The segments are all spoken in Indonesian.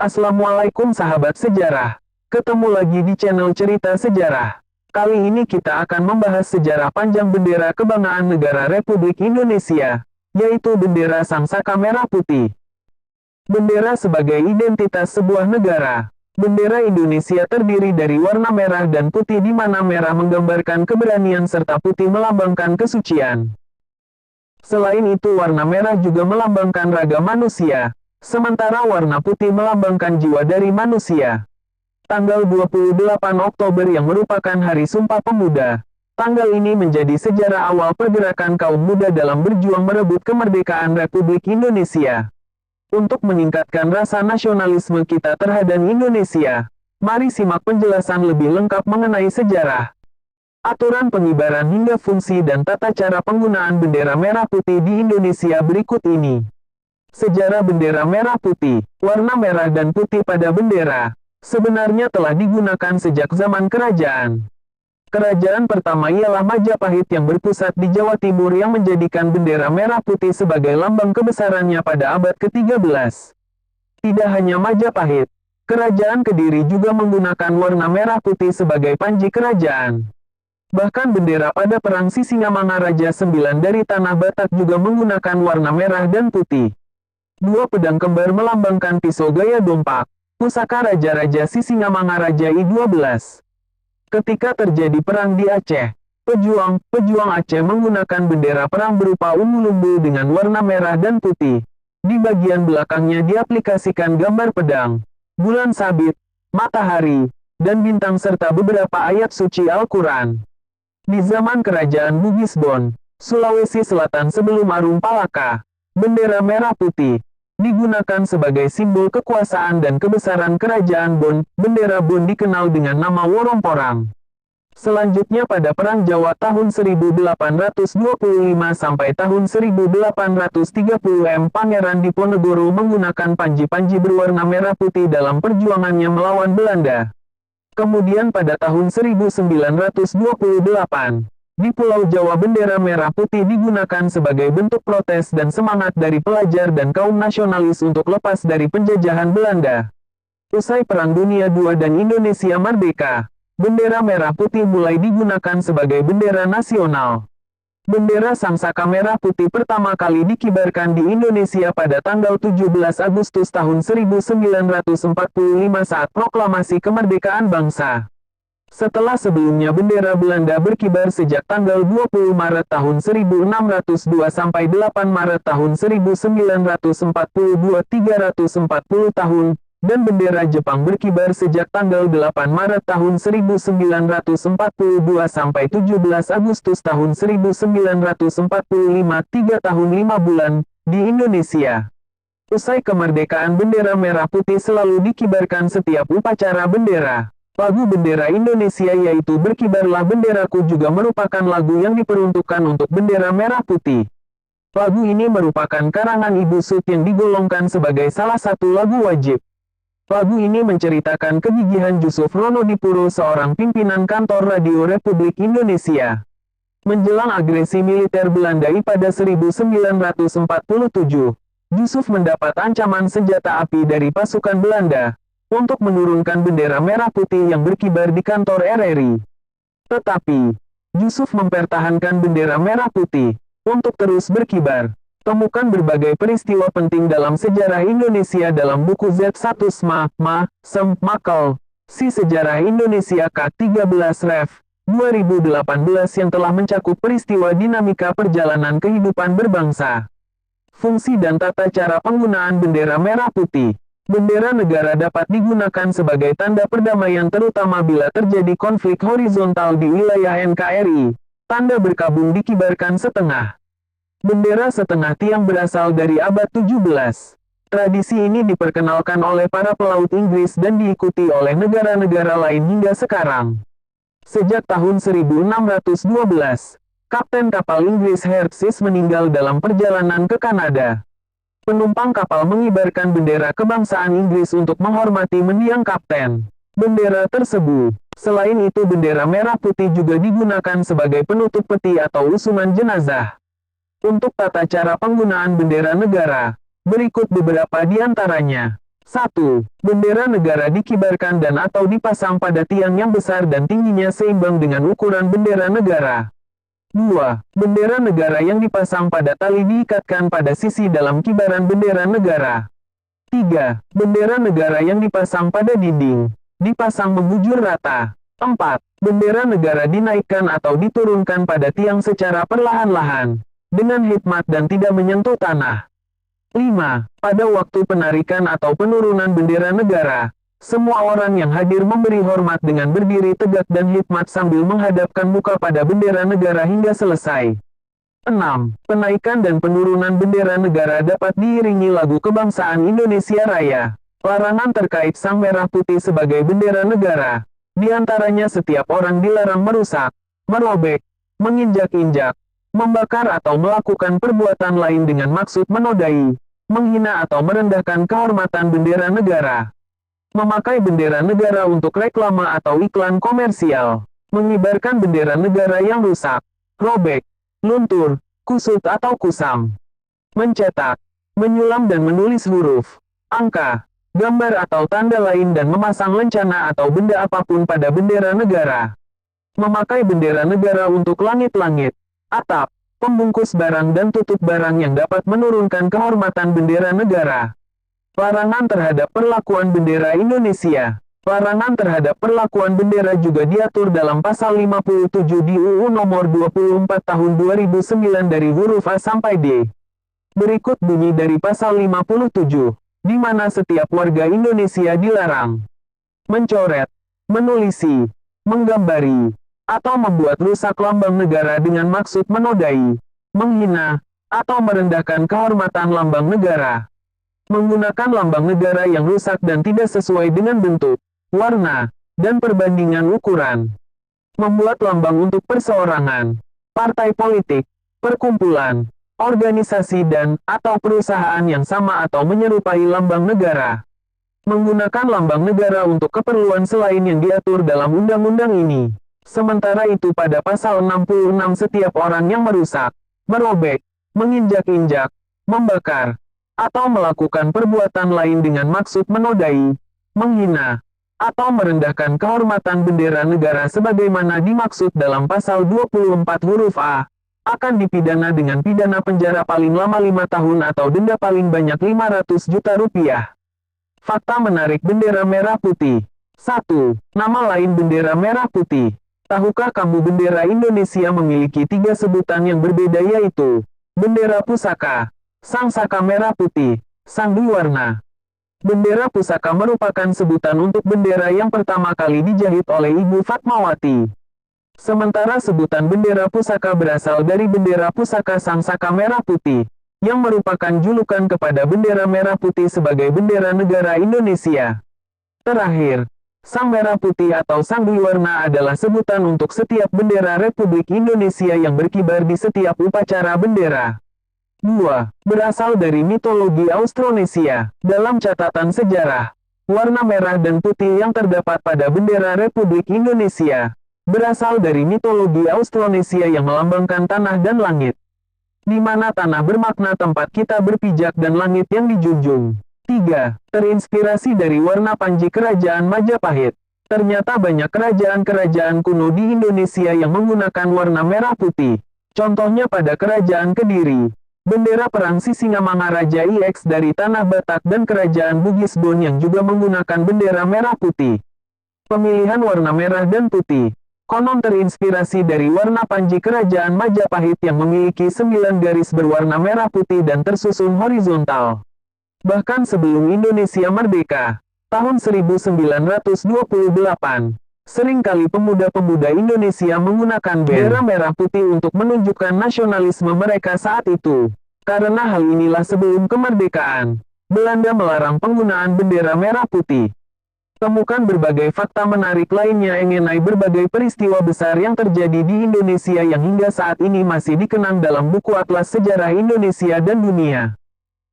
Assalamualaikum sahabat sejarah. Ketemu lagi di channel Cerita Sejarah. Kali ini kita akan membahas sejarah panjang bendera kebanggaan negara Republik Indonesia, yaitu bendera Sangsaka Merah Putih. Bendera sebagai identitas sebuah negara. Bendera Indonesia terdiri dari warna merah dan putih di mana merah menggambarkan keberanian serta putih melambangkan kesucian. Selain itu warna merah juga melambangkan raga manusia, sementara warna putih melambangkan jiwa dari manusia. Tanggal 28 Oktober yang merupakan Hari Sumpah Pemuda. Tanggal ini menjadi sejarah awal pergerakan kaum muda dalam berjuang merebut kemerdekaan Republik Indonesia. Untuk meningkatkan rasa nasionalisme kita terhadap Indonesia, mari simak penjelasan lebih lengkap mengenai sejarah, aturan pengibaran hingga fungsi dan tata cara penggunaan bendera merah putih di Indonesia berikut ini. Sejarah bendera merah putih. Warna merah dan putih pada bendera sebenarnya telah digunakan sejak zaman kerajaan. Kerajaan pertama ialah Majapahit yang berpusat di Jawa Timur yang menjadikan bendera merah putih sebagai lambang kebesarannya pada abad ke-13. Tidak hanya Majapahit, Kerajaan Kediri juga menggunakan warna merah putih sebagai panji kerajaan. Bahkan bendera pada Perang Sisingamangaraja IX dari Tanah Batak juga menggunakan warna merah dan putih. Dua pedang kembar melambangkan pisau gaya dompak, pusaka Raja-Raja Sisingamangaraja I-12. Ketika terjadi perang di Aceh, pejuang Aceh menggunakan bendera perang berupa umbu-lumbu dengan warna merah dan putih. Di bagian belakangnya diaplikasikan gambar pedang, bulan sabit, matahari, dan bintang serta beberapa ayat suci Al-Quran. Di zaman Kerajaan Bugisbon, Sulawesi Selatan sebelum Arum Palaka, bendera merah putih digunakan sebagai simbol kekuasaan dan kebesaran Kerajaan Bon. Bendera Bon dikenal dengan nama Woromporang. Selanjutnya pada Perang Jawa tahun 1825 sampai tahun 1830 Pangeran Diponegoro menggunakan panji-panji berwarna merah putih dalam perjuangannya melawan Belanda. Kemudian pada tahun 1928, di Pulau Jawa bendera merah putih digunakan sebagai bentuk protes dan semangat dari pelajar dan kaum nasionalis untuk lepas dari penjajahan Belanda. Usai Perang Dunia II dan Indonesia merdeka, bendera merah putih mulai digunakan sebagai bendera nasional. Bendera Sangsaka Merah Putih pertama kali dikibarkan di Indonesia pada tanggal 17 Agustus tahun 1945 saat proklamasi kemerdekaan bangsa. Setelah sebelumnya bendera Belanda berkibar sejak tanggal 20 Maret tahun 1602 sampai 8 Maret tahun 1942 340 tahun, dan bendera Jepang berkibar sejak tanggal 8 Maret tahun 1942 sampai 17 Agustus tahun 1945 3 tahun 5 bulan, di Indonesia. Usai kemerdekaan bendera merah putih selalu dikibarkan setiap upacara bendera. Lagu bendera Indonesia yaitu Berkibarlah Benderaku juga merupakan lagu yang diperuntukkan untuk bendera merah putih. Lagu ini merupakan karangan Ibu Sud yang digolongkan sebagai salah satu lagu wajib. Lagu ini menceritakan kegigihan Jusuf Ronodipuro seorang pimpinan kantor radio Republik Indonesia. Menjelang agresi militer Belanda pada 1947, Jusuf mendapat ancaman senjata api dari pasukan Belanda untuk menurunkan bendera merah putih yang berkibar di kantor RRI. Tetapi, Jusuf mempertahankan bendera merah putih untuk terus berkibar. Temukan berbagai peristiwa penting dalam sejarah Indonesia dalam buku Z1 Makel, Si Sejarah Indonesia K13 Rev. 2018 yang telah mencakup peristiwa dinamika perjalanan kehidupan berbangsa. Fungsi dan tata cara penggunaan bendera merah putih. Bendera negara dapat digunakan sebagai tanda perdamaian terutama bila terjadi konflik horizontal di wilayah NKRI. Tanda berkabung dikibarkan setengah. Bendera setengah tiang berasal dari abad 17. Tradisi ini diperkenalkan oleh para pelaut Inggris dan diikuti oleh negara-negara lain hingga sekarang. Sejak tahun 1612, Kapten kapal Inggris Heartsease meninggal dalam perjalanan ke Kanada. Penumpang kapal mengibarkan bendera kebangsaan Inggris untuk menghormati mendiang kapten. Bendera tersebut, selain itu bendera merah putih juga digunakan sebagai penutup peti atau usungan jenazah. Untuk tata cara penggunaan bendera negara, berikut beberapa di antaranya. 1. Bendera negara dikibarkan dan atau dipasang pada tiang yang besar dan tingginya seimbang dengan ukuran bendera negara. 2. Bendera negara yang dipasang pada tali diikatkan pada sisi dalam kibaran bendera negara. 3. Bendera negara yang dipasang pada dinding, dipasang membujur rata. 4. Bendera negara dinaikkan atau diturunkan pada tiang secara perlahan-lahan, dengan hikmat dan tidak menyentuh tanah. 5. Pada waktu penarikan atau penurunan bendera negara, semua orang yang hadir memberi hormat dengan berdiri tegak dan hikmat sambil menghadapkan muka pada bendera negara hingga selesai. 6. Penaikan dan penurunan bendera negara dapat diiringi lagu kebangsaan Indonesia Raya. Larangan terkait sang merah putih sebagai bendera negara. Di antaranya setiap orang dilarang merusak, merobek, menginjak-injak, membakar atau melakukan perbuatan lain dengan maksud menodai, menghina atau merendahkan kehormatan bendera negara. Memakai bendera negara untuk reklame atau iklan komersial. Mengibarkan bendera negara yang rusak, robek, luntur, kusut atau kusam. Mencetak, menyulam dan menulis huruf, angka, gambar atau tanda lain dan memasang lencana atau benda apapun pada bendera negara. Memakai bendera negara untuk langit-langit, atap, pembungkus barang dan tutup barang yang dapat menurunkan kehormatan bendera negara. Larangan terhadap perlakuan bendera Indonesia. Larangan terhadap perlakuan bendera juga diatur dalam pasal 57 di UU nomor 24 tahun 2009 dari huruf A sampai D. Berikut bunyi dari pasal 57, di mana setiap warga Indonesia dilarang mencoret, menulisi, menggambari, atau membuat rusak lambang negara dengan maksud menodai, menghina, atau merendahkan kehormatan lambang negara. Menggunakan lambang negara yang rusak dan tidak sesuai dengan bentuk, warna, dan perbandingan ukuran. Membuat lambang untuk perseorangan, partai politik, perkumpulan, organisasi dan atau perusahaan yang sama atau menyerupai lambang negara. Menggunakan lambang negara untuk keperluan selain yang diatur dalam undang-undang ini. Sementara itu pada pasal 66 setiap orang yang merusak, merobek, menginjak-injak, membakar, atau melakukan perbuatan lain dengan maksud menodai, menghina, atau merendahkan kehormatan bendera negara sebagaimana dimaksud dalam pasal 24 huruf A, akan dipidana dengan pidana penjara paling lama 5 tahun atau denda paling banyak 500 juta rupiah. Fakta menarik bendera merah putih. 1. Nama lain bendera merah putih. Tahukah kamu bendera Indonesia memiliki 3 sebutan yang berbeda yaitu bendera pusaka, sang saka merah putih, sang Dwiwarna. Bendera pusaka merupakan sebutan untuk bendera yang pertama kali dijahit oleh Ibu Fatmawati. Sementara sebutan bendera pusaka berasal dari bendera pusaka sang saka merah putih, yang merupakan julukan kepada bendera merah putih sebagai bendera negara Indonesia. Terakhir, sang merah putih atau sang Dwiwarna adalah sebutan untuk setiap bendera Republik Indonesia yang berkibar di setiap upacara bendera. 2. Berasal dari mitologi Austronesia. Dalam catatan sejarah, warna merah dan putih yang terdapat pada bendera Republik Indonesia berasal dari mitologi Austronesia yang melambangkan tanah dan langit, di mana tanah bermakna tempat kita berpijak dan langit yang dijunjung. 3. Terinspirasi dari warna panji kerajaan Majapahit. Ternyata banyak kerajaan-kerajaan kuno di Indonesia yang menggunakan warna merah putih. Contohnya pada Kerajaan Kediri, bendera perang Sisingamangaraja IX dari tanah Batak dan Kerajaan Bugisbon yang juga menggunakan bendera merah putih. Pemilihan warna merah dan putih konon terinspirasi dari warna panji kerajaan Majapahit yang memiliki 9 garis berwarna merah putih dan tersusun horizontal. Bahkan sebelum Indonesia merdeka, tahun 1928, seringkali pemuda-pemuda Indonesia menggunakan bendera merah putih untuk menunjukkan nasionalisme mereka saat itu. Karena hal inilah sebelum kemerdekaan, Belanda melarang penggunaan bendera merah putih. Temukan berbagai fakta menarik lainnya mengenai berbagai peristiwa besar yang terjadi di Indonesia yang hingga saat ini masih dikenang dalam buku Atlas Sejarah Indonesia dan Dunia.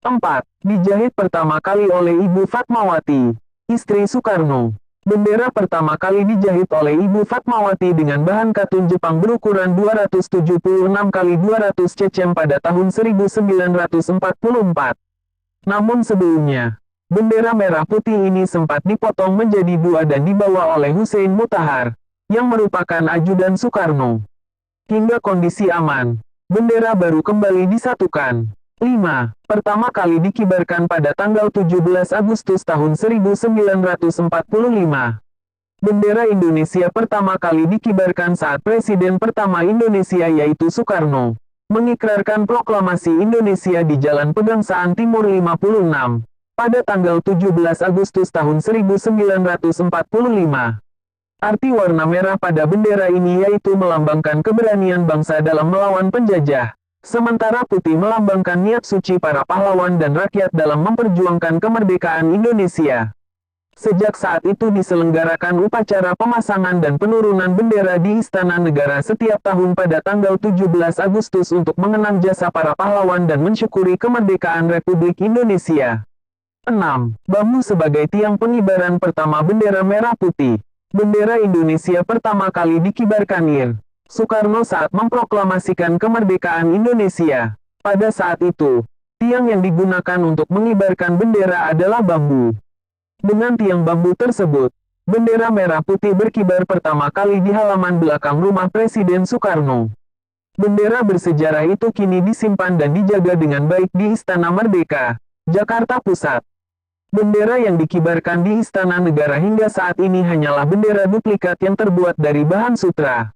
4. Dijahit pertama kali oleh Ibu Fatmawati, istri Soekarno. Bendera pertama kali dijahit oleh Ibu Fatmawati dengan bahan katun Jepang berukuran 276 x 200 cm pada tahun 1944. Namun sebelumnya, Bendera merah putih ini sempat dipotong menjadi dua dan dibawa oleh Hussein Mutahar, yang merupakan ajudan Soekarno. Hingga kondisi aman, bendera baru kembali disatukan. 5. Pertama kali dikibarkan pada tanggal 17 Agustus tahun 1945. Bendera Indonesia pertama kali dikibarkan saat Presiden pertama Indonesia yaitu Soekarno mengikrarkan proklamasi Indonesia di Jalan Pegangsaan Timur 56 pada tanggal 17 Agustus tahun 1945. Arti warna merah pada bendera ini yaitu melambangkan keberanian bangsa dalam melawan penjajah, sementara putih melambangkan niat suci para pahlawan dan rakyat dalam memperjuangkan kemerdekaan Indonesia. Sejak saat itu diselenggarakan upacara pemasangan dan penurunan bendera di Istana Negara setiap tahun pada tanggal 17 Agustus untuk mengenang jasa para pahlawan dan mensyukuri kemerdekaan Republik Indonesia. 6. Bambu sebagai tiang pengibaran pertama bendera merah putih. Bendera Indonesia pertama kali dikibarkan Ir. Soekarno saat memproklamasikan kemerdekaan Indonesia. Pada saat itu, tiang yang digunakan untuk mengibarkan bendera adalah bambu. Dengan tiang bambu tersebut, bendera merah putih berkibar pertama kali di halaman belakang rumah Presiden Soekarno. Bendera bersejarah itu kini disimpan dan dijaga dengan baik di Istana Merdeka, Jakarta Pusat. Bendera yang dikibarkan di Istana Negara hingga saat ini hanyalah bendera duplikat yang terbuat dari bahan sutra.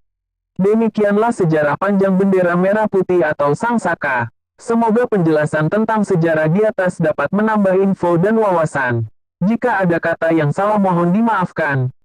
Demikianlah sejarah panjang bendera merah putih atau Sang Saka. Semoga penjelasan tentang sejarah di atas dapat menambah info dan wawasan. Jika ada kata yang salah mohon dimaafkan.